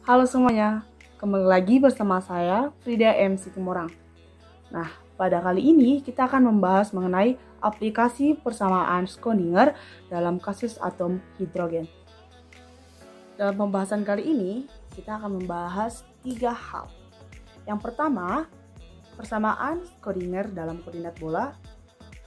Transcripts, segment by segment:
Halo semuanya, kembali lagi bersama saya Frida M. Situmorang. Nah, pada kali ini kita akan membahas mengenai aplikasi persamaan Schrödinger dalam kasus atom hidrogen. Dalam pembahasan kali ini, kita akan membahas 3 hal. Yang pertama, persamaan Schrödinger dalam koordinat bola,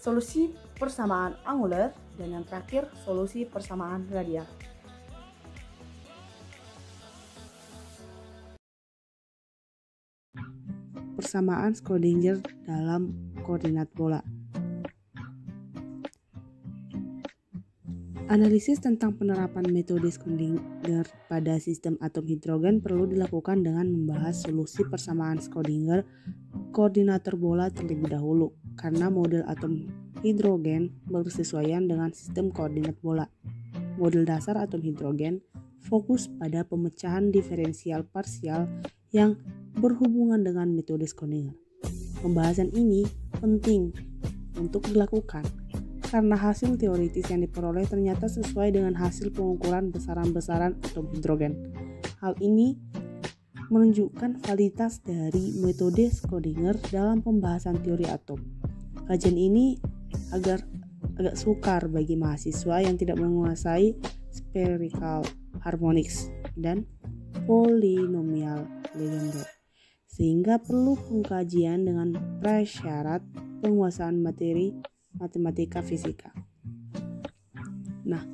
solusi persamaan angular, dan yang terakhir, solusi persamaan radial. Persamaan Schrödinger dalam koordinat bola. Analisis tentang penerapan metode Schrödinger pada sistem atom hidrogen perlu dilakukan dengan membahas solusi persamaan Schrödinger koordinator bola terlebih dahulu, karena model atom hidrogen bersesuaian dengan sistem koordinat bola. Model dasar atom hidrogen fokus pada pemecahan diferensial parsial yang berhubungan dengan metode Schrödinger. Pembahasan ini penting untuk dilakukan karena hasil teoritis yang diperoleh ternyata sesuai dengan hasil pengukuran besaran-besaran atom hidrogen. Hal ini menunjukkan validitas dari metode Schrödinger dalam pembahasan teori atom. Kajian ini agak sukar bagi mahasiswa yang tidak menguasai spherical harmonics dan polinomial Legendre, sehingga perlu pengkajian dengan prasyarat penguasaan materi matematika fisika. Nah,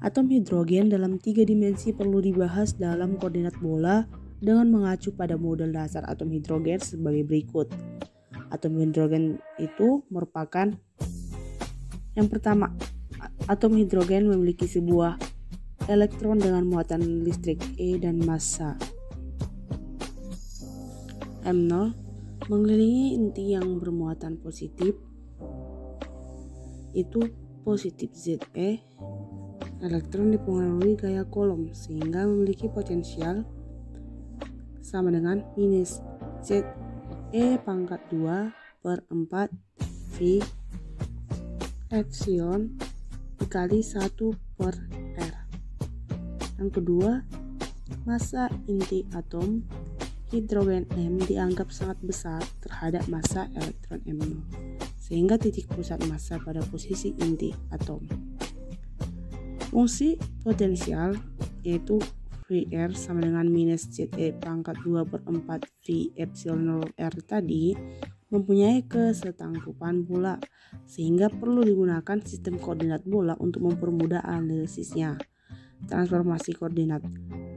atom hidrogen dalam 3 dimensi perlu dibahas dalam koordinat bola dengan mengacu pada model dasar atom hidrogen sebagai berikut. Atom hidrogen itu merupakan yang pertama, atom hidrogen memiliki sebuah elektron dengan muatan listrik E dan massa M0 mengelilingi inti yang bermuatan positif, itu positif Ze. Elektron dipengaruhi gaya Coulomb sehingga memiliki potensial sama dengan minus Ze pangkat 2 per 4 V epsilon dikali 1 per R. Yang kedua, massa inti atom hidrogen M dianggap sangat besar terhadap massa elektron M0, sehingga titik pusat massa pada posisi inti atom. Fungsi potensial yaitu VR sama dengan minus Ze pangkat 2 per 4 V epsilon 0 R tadi mempunyai kesetangkupan bola, sehingga perlu digunakan sistem koordinat bola untuk mempermudah analisisnya. Transformasi koordinat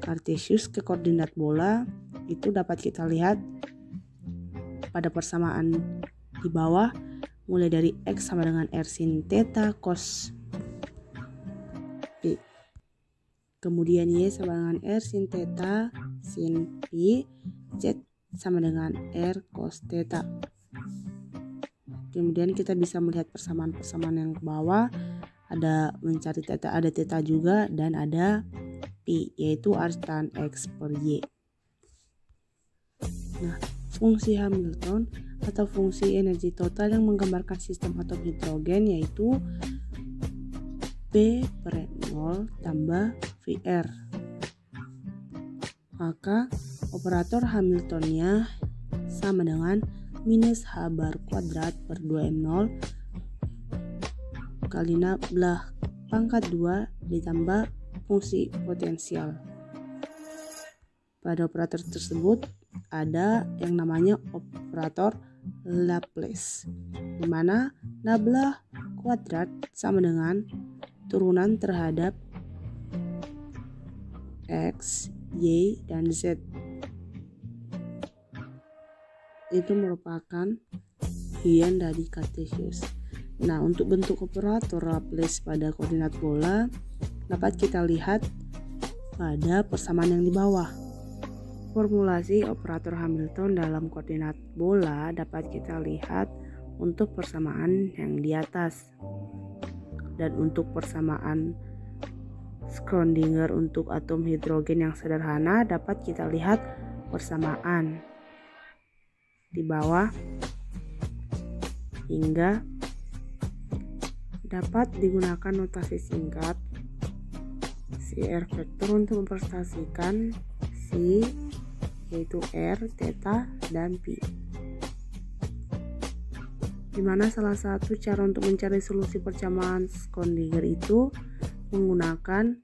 Cartesius ke koordinat bola itu dapat kita lihat pada persamaan di bawah, mulai dari X sama dengan R sin theta cos P. Kemudian Y sama dengan R sin theta sin P, Z sama dengan R cos theta. Kemudian kita bisa melihat persamaan-persamaan yang ke bawah, ada mencari theta, ada theta juga, dan ada P, yaitu R tan X per Y. Nah, fungsi Hamilton atau fungsi energi total yang menggambarkan sistem atom hidrogen yaitu P per 0 tambah VR. Maka operator Hamiltonnya sama dengan minus H bar kuadrat per 2M0 kali belah pangkat 2 ditambah fungsi potensial. Pada operator tersebut ada yang namanya operator Laplace, di mana belah kuadrat sama dengan turunan terhadap X, Y, dan Z. Itu merupakan bagian dari Cartesius. Nah, untuk bentuk operator Laplace pada koordinat bola dapat kita lihat pada persamaan yang di bawah. Formulasi operator Hamilton dalam koordinat bola dapat kita lihat untuk persamaan yang di atas. Dan untuk persamaan Schrödinger untuk atom hidrogen yang sederhana dapat kita lihat persamaan di bawah hingga dapat digunakan notasi singkat CR vektor untuk mempresentasikan fungsi yaitu R, theta, dan pi. Dimana salah satu cara untuk mencari solusi persamaan Schrödinger itu menggunakan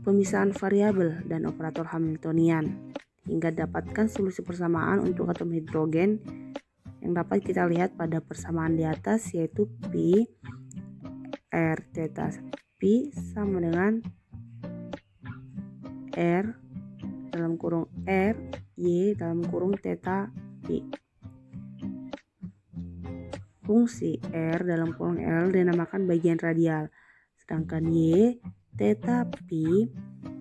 pemisahan variabel dan operator Hamiltonian hingga dapatkan solusi persamaan untuk atom hidrogen yang dapat kita lihat pada persamaan di atas, yaitu pi R theta pi sama dengan R dalam kurung R Y dalam kurung theta pi. Fungsi R dalam kurung L dinamakan bagian radial, sedangkan Y theta pi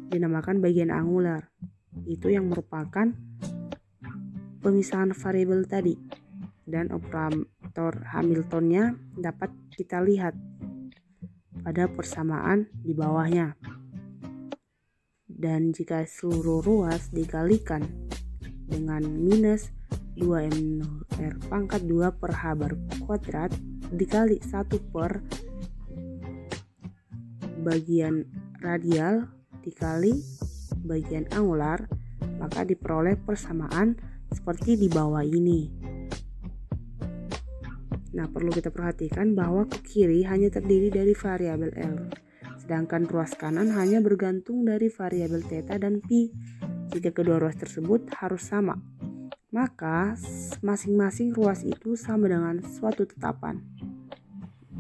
dinamakan bagian angular. Itu yang merupakan pemisahan variabel tadi, dan operator Hamiltonnya dapat kita lihat pada persamaan di bawahnya. Dan jika seluruh ruas dikalikan dengan minus 2m0r pangkat 2 per h bar kuadrat dikali 1 per bagian radial dikali bagian angular, maka diperoleh persamaan seperti di bawah ini. Nah, perlu kita perhatikan bahwa ke kiri hanya terdiri dari variabel L, sedangkan ruas kanan hanya bergantung dari variabel theta dan pi. Jika kedua ruas tersebut harus sama, maka masing-masing ruas itu sama dengan suatu tetapan.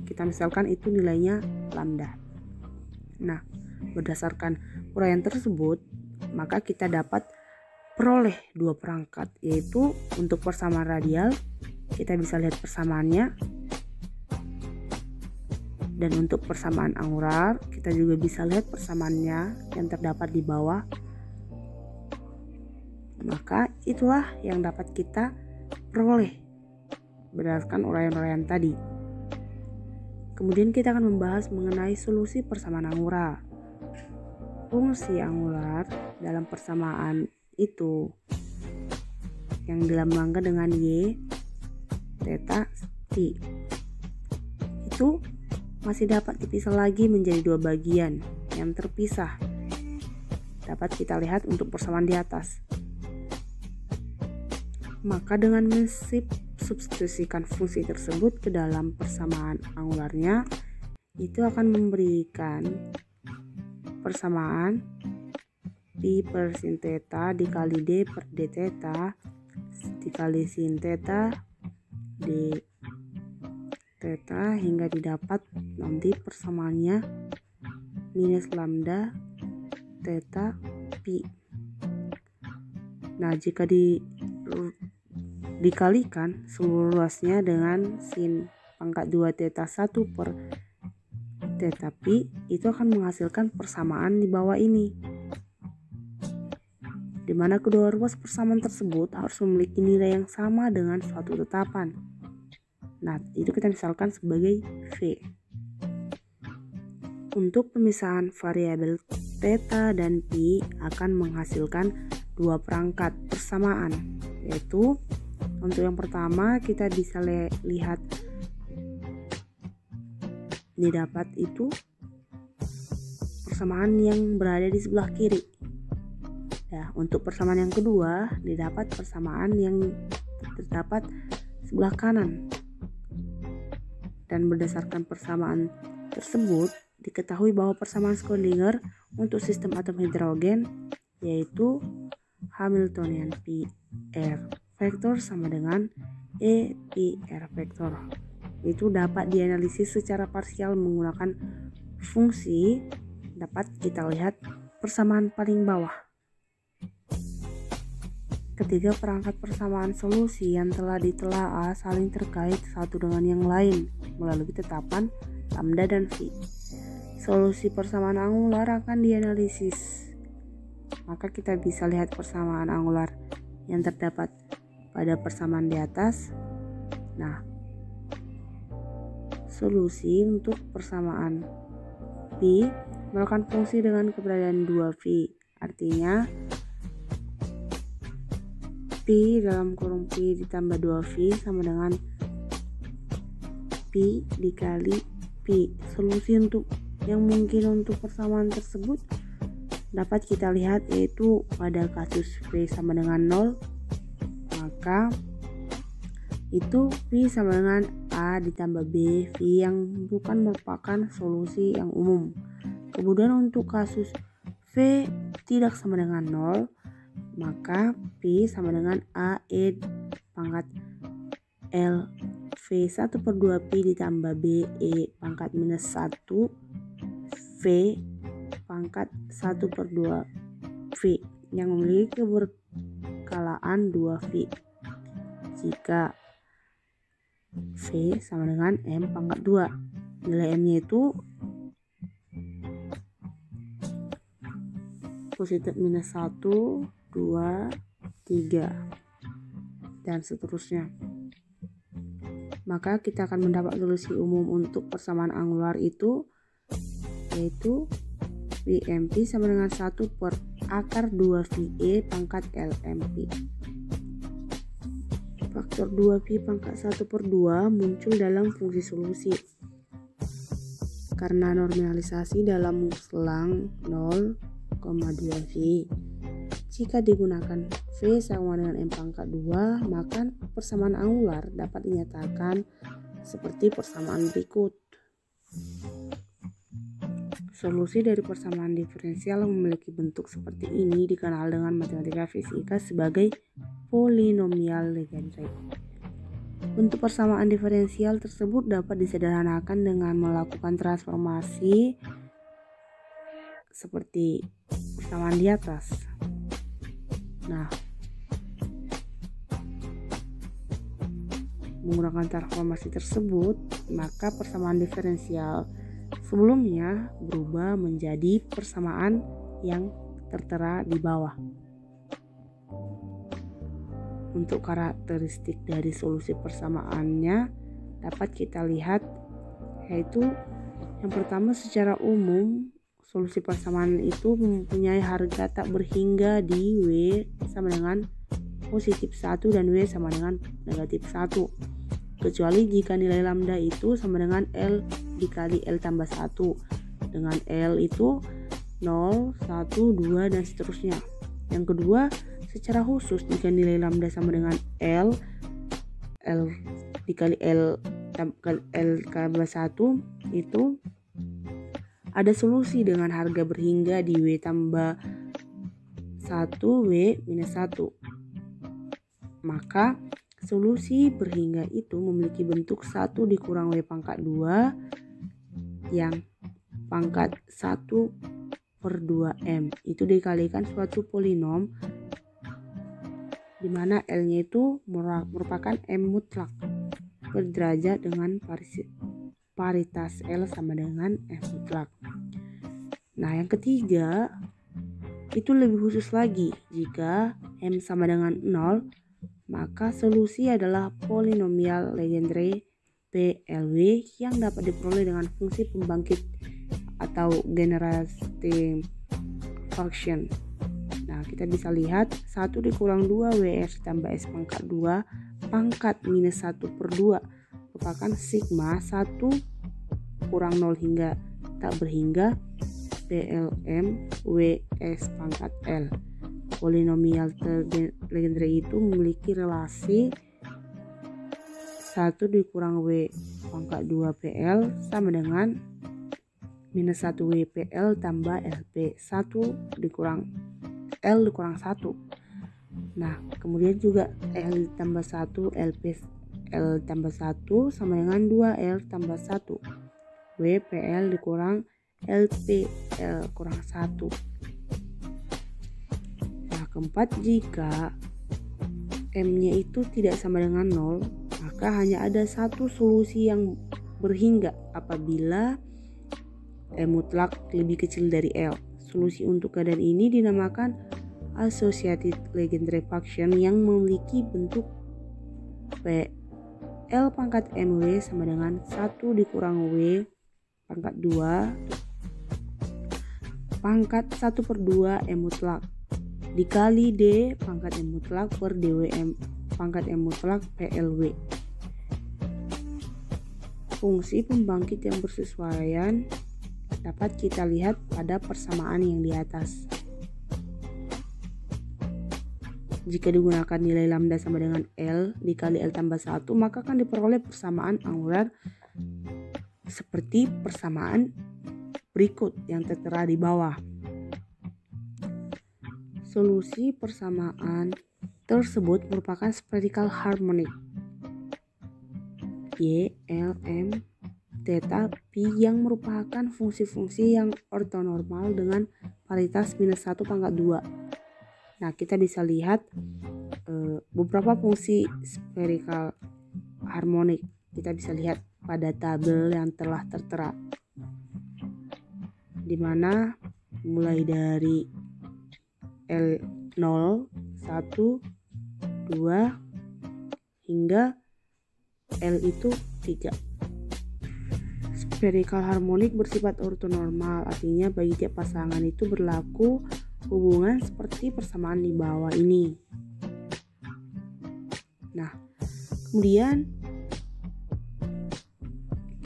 Kita misalkan itu nilainya lambda. Nah, berdasarkan uraian tersebut, maka kita dapat peroleh dua perangkat, yaitu untuk persamaan radial kita bisa lihat persamaannya, dan untuk persamaan angular kita juga bisa lihat persamaannya yang terdapat di bawah. Maka itulah yang dapat kita peroleh berdasarkan uraian-uraian tadi. Kemudian kita akan membahas mengenai solusi persamaan angular. Fungsi angular dalam persamaan itu yang dilambangkan dengan Y theta pi itu masih dapat dipisah lagi menjadi dua bagian yang terpisah. Dapat kita lihat untuk persamaan di atas. Maka dengan mensubstitusikan fungsi tersebut ke dalam persamaan angularnya, itu akan memberikan persamaan pi per sin theta dikali d per d theta dikali sin theta d theta hingga didapat nanti persamaannya minus lambda theta pi. Nah, jika dikalikan seluruh luasnya dengan sin pangkat 2 theta 1 per theta pi, itu akan menghasilkan persamaan di bawah ini, di mana kedua ruas persamaan tersebut harus memiliki nilai yang sama dengan suatu tetapan. Nah, itu kita misalkan sebagai V. Untuk pemisahan variabel theta dan pi akan menghasilkan dua perangkat persamaan, yaitu untuk yang pertama kita bisa lihat didapat itu persamaan yang berada di sebelah kiri. Nah, untuk persamaan yang kedua didapat persamaan yang terdapat sebelah kanan. Dan berdasarkan persamaan tersebut diketahui bahwa persamaan Schrödinger untuk sistem atom hidrogen yaitu Hamiltonian pi r vektor sama dengan E pi r vektor. Itu dapat dianalisis secara parsial menggunakan fungsi. Dapat kita lihat persamaan paling bawah. Ketiga perangkat persamaan solusi yang telah ditelaah saling terkait satu dengan yang lain melalui tetapan lambda dan V. Solusi persamaan angular akan dianalisis. Maka kita bisa lihat persamaan angular yang terdapat pada persamaan di atas. Nah, solusi untuk persamaan pi melakukan fungsi dengan keberadaan 2V. Artinya pi dalam kurung pi ditambah 2V sama dengan pi dikali pi. Solusi untuk yang mungkin untuk persamaan tersebut dapat kita lihat yaitu pada kasus V sama dengan 0, maka itu V sama dengan A ditambah B, V yang bukan merupakan solusi yang umum. Kemudian untuk kasus V tidak sama dengan 0, maka V sama dengan A E pangkat L, V1/2 Pi ditambah B E pangkat minus 1 V pangkat 1/2 V yang memiliki keberkalaan 2V jika V sama dengan M pangkat 2. Nilai M nya itu positif minus 1, 2, 3 dan seterusnya. Maka kita akan mendapat solusi umum untuk persamaan angular itu yaitu VMP sama dengan 1 per akar 2 VE pangkat LMP. Faktor 2Pi pangkat 1/2 muncul dalam fungsi solusi karena normalisasi dalam selang 0,2V. Jika digunakan V sama dengan M pangkat 2, maka persamaan angular dapat dinyatakan seperti persamaan berikut. Solusi dari persamaan diferensial yang memiliki bentuk seperti ini dikenal dengan matematika fisika sebagai polinomial Legendre. Bentuk persamaan diferensial tersebut dapat disederhanakan dengan melakukan transformasi seperti persamaan di atas. Nah, menggunakan transformasi tersebut, maka persamaan diferensial sebelumnya berubah menjadi persamaan yang tertera di bawah. Untuk karakteristik dari solusi persamaannya dapat kita lihat yaitu yang pertama, secara umum solusi persamaan itu mempunyai harga tak berhingga di W sama dengan positif 1 dan W sama dengan negatif 1, kecuali jika nilai lambda itu sama dengan L dikali L tambah 1, dengan L itu 0, 1, 2 dan seterusnya. Yang kedua, secara khusus jika nilai lambda sama dengan L dikali L tambah 1 itu ada solusi dengan harga berhingga di W tambah 1 W minus 1. Maka solusi berhingga itu memiliki bentuk 1 dikurang W pangkat 2 yang pangkat 1/2M itu dikalikan suatu polinom di mana L nya itu merupakan M mutlak berderajat dengan paritas L sama dengan M mutlak. Nah, yang ketiga itu lebih khusus lagi. Jika M sama dengan 0, maka solusi adalah polinomial Legendre PLW yang dapat diperoleh dengan fungsi pembangkit atau generating function. Nah, kita bisa lihat 1 dikurang 2 WS tambah S pangkat 2 pangkat minus 1/2 merupakan sigma 1 kurang 0 hingga tak berhingga PLM WS pangkat L. Polinomial Legendre itu memiliki relasi 1 dikurang W pangkat 2 PL sama dengan minus 1 W PL tambah LP 1 dikurang L dikurang 1. Nah, kemudian juga L tambah 1 LP L tambah 1 sama dengan 2 L tambah 1 W PL dikurang LP L kurang 1. Nah, keempat, jika M nya itu tidak sama dengan 0, maka hanya ada satu solusi yang berhingga apabila M mutlak lebih kecil dari L. Solusi untuk keadaan ini dinamakan associated Legendre function yang memiliki bentuk P L pangkat MW sama dengan 1 dikurang W pangkat 2 pangkat 1/2 M mutlak dikali D pangkat M mutlak per DWM pangkat M mutlak PLW. Fungsi pembangkit yang bersesuaian dapat kita lihat pada persamaan yang di atas. Jika digunakan nilai lambda sama dengan L dikali L tambah 1, maka akan diperoleh persamaan angular seperti persamaan berikut yang tertera di bawah. Solusi persamaan tersebut merupakan spherical harmonic Y, L, M, theta, pi yang merupakan fungsi-fungsi yang ortonormal dengan paritas -1/2. Nah, kita bisa lihat beberapa fungsi spherical harmonic. Kita bisa lihat pada tabel yang telah tertera, di mana mulai dari L0, 1, 2 hingga L itu 3. Spherical harmonic bersifat ortonormal, artinya bagi tiap pasangan itu berlaku hubungan seperti persamaan di bawah ini. Nah, kemudian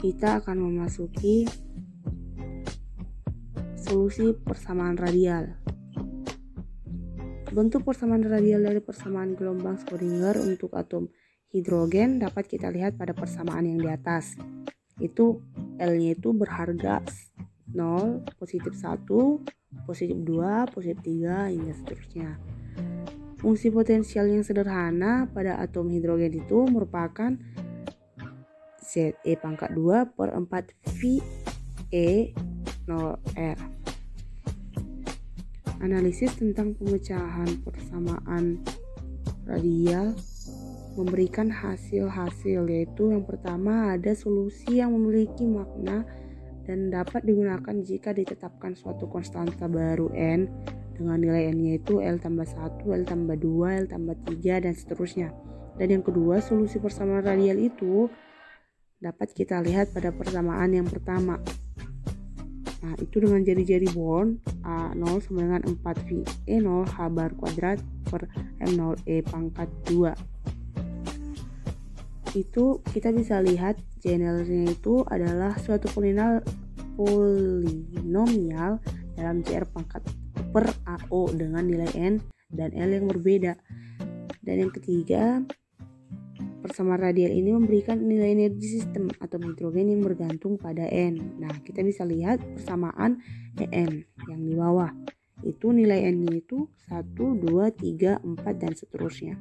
kita akan memasuki solusi persamaan radial. Bentuk persamaan radial dari persamaan gelombang Schrödinger untuk atom hidrogen dapat kita lihat pada persamaan yang di atas. Itu L-nya itu berharga 0, positif 1, positif 2, positif 3, hingga seterusnya. Fungsi potensial yang sederhana pada atom hidrogen itu merupakan Ze pangkat 2 per 4 VE 0R. Analisis tentang pemecahan persamaan radial memberikan hasil-hasil, yaitu yang pertama ada solusi yang memiliki makna dan dapat digunakan jika ditetapkan suatu konstanta baru N dengan nilai N-nya itu L tambah 1, L tambah 2, L tambah 3, dan seterusnya. Dan yang kedua, solusi persamaan radial itu dapat kita lihat pada persamaan yang pertama. Nah, itu dengan jari-jari Born A0 sama dengan 4VE0 H bar kuadrat per M0E pangkat 2. Itu kita bisa lihat generalnya itu adalah suatu polinomial dalam CR pangkat per AO dengan nilai N dan L yang berbeda. Dan yang ketiga, persamaan radial ini memberikan nilai energi sistem atom hidrogen yang bergantung pada N. Nah, kita bisa lihat persamaan En yang di bawah. Itu nilai N-nya itu 1, 2, 3, 4, dan seterusnya.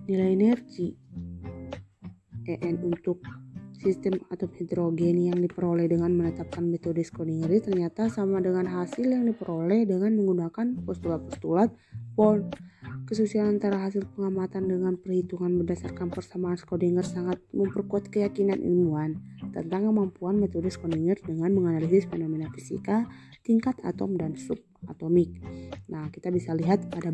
Nilai energi En untuk sistem atom hidrogen yang diperoleh dengan menetapkan metode Schrödinger ternyata sama dengan hasil yang diperoleh dengan menggunakan postulat-postulat Born. Kesusilaan antara hasil pengamatan dengan perhitungan berdasarkan persamaan Schrödinger sangat memperkuat keyakinan ilmuwan tentang kemampuan metode Schrödinger dengan menganalisis fenomena fisika tingkat atom dan subatomik. Nah, kita bisa lihat pada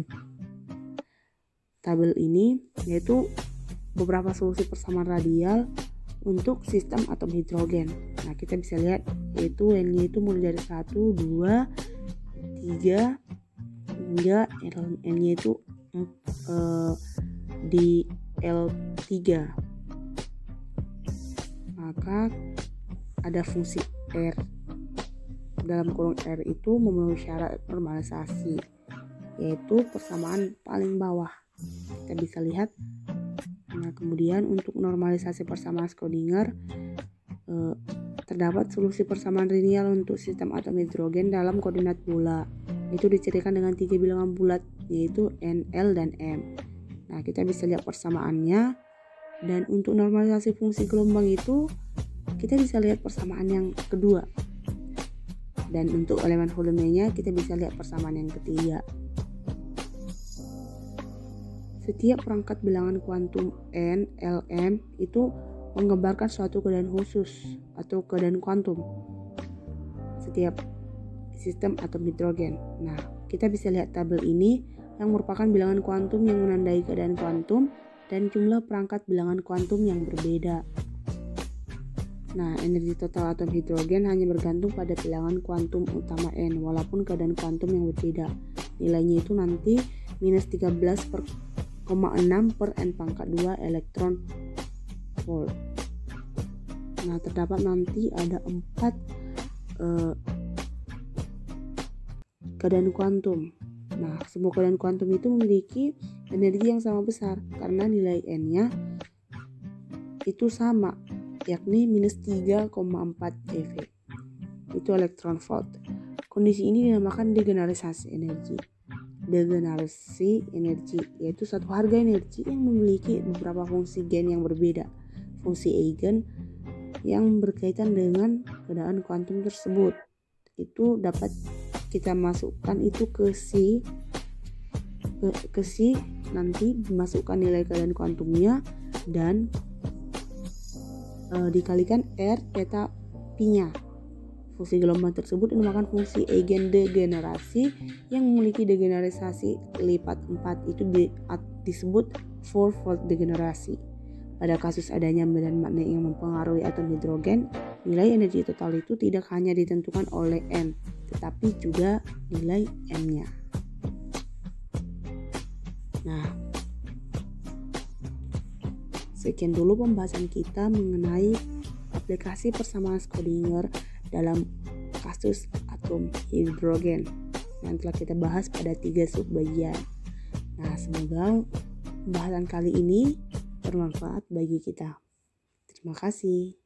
tabel ini yaitu beberapa solusi persamaan radial untuk sistem atom hidrogen. Nah, kita bisa lihat yaitu N-nya itu mulai dari 1, 2, 3 hingga N-nya itu di L3. Maka ada fungsi R. Dalam kurung R itu memenuhi syarat normalisasi, yaitu persamaan paling bawah. Kita bisa lihat. Nah, kemudian untuk normalisasi persamaan Schrödinger terdapat solusi persamaan linear untuk sistem atom hidrogen dalam koordinat bola. Itu dicirikan dengan 3 bilangan bulat, yaitu N, L, dan M. Nah, kita bisa lihat persamaannya. Dan untuk normalisasi fungsi gelombang itu kita bisa lihat persamaan yang kedua. Dan untuk elemen volumenya kita bisa lihat persamaan yang ketiga. Setiap perangkat bilangan kuantum N, L, M itu menggambarkan suatu keadaan khusus atau keadaan kuantum setiap sistem atom hidrogen. Nah, kita bisa lihat tabel ini yang merupakan bilangan kuantum yang menandai keadaan kuantum dan jumlah perangkat bilangan kuantum yang berbeda. Nah, energi total atom hidrogen hanya bergantung pada bilangan kuantum utama N walaupun keadaan kuantum yang berbeda. Nilainya itu nanti minus 13,6 per N pangkat 2 elektron volt. Nah, terdapat nanti ada 4 keadaan kuantum. Nah, semua keadaan kuantum itu memiliki energi yang sama besar karena nilai N-nya itu sama, yakni minus 3,4 eV. Itu elektron volt. Kondisi ini dinamakan degenerasi energi. Degenerasi energi yaitu suatu harga energi yang memiliki beberapa fungsi gen yang berbeda. Fungsi eigen yang berkaitan dengan keadaan kuantum tersebut. Itu dapat kita masukkan itu ke C nanti dimasukkan nilai keadaan kuantumnya dan dikalikan R theta pi-nya. Fungsi gelombang tersebut dinamakan fungsi eigen degenerasi yang memiliki degenerasi lipat 4, itu disebut 4-fold degenerasi. Pada kasus adanya medan magnet yang mempengaruhi atom hidrogen, nilai energi total itu tidak hanya ditentukan oleh N, tetapi juga nilai M-nya. Nah, sekian dulu pembahasan kita mengenai aplikasi persamaan Schrödinger dalam kasus atom hidrogen yang telah kita bahas pada 3 subbagian. Nah, semoga pembahasan kali ini bermanfaat bagi kita. Terima kasih.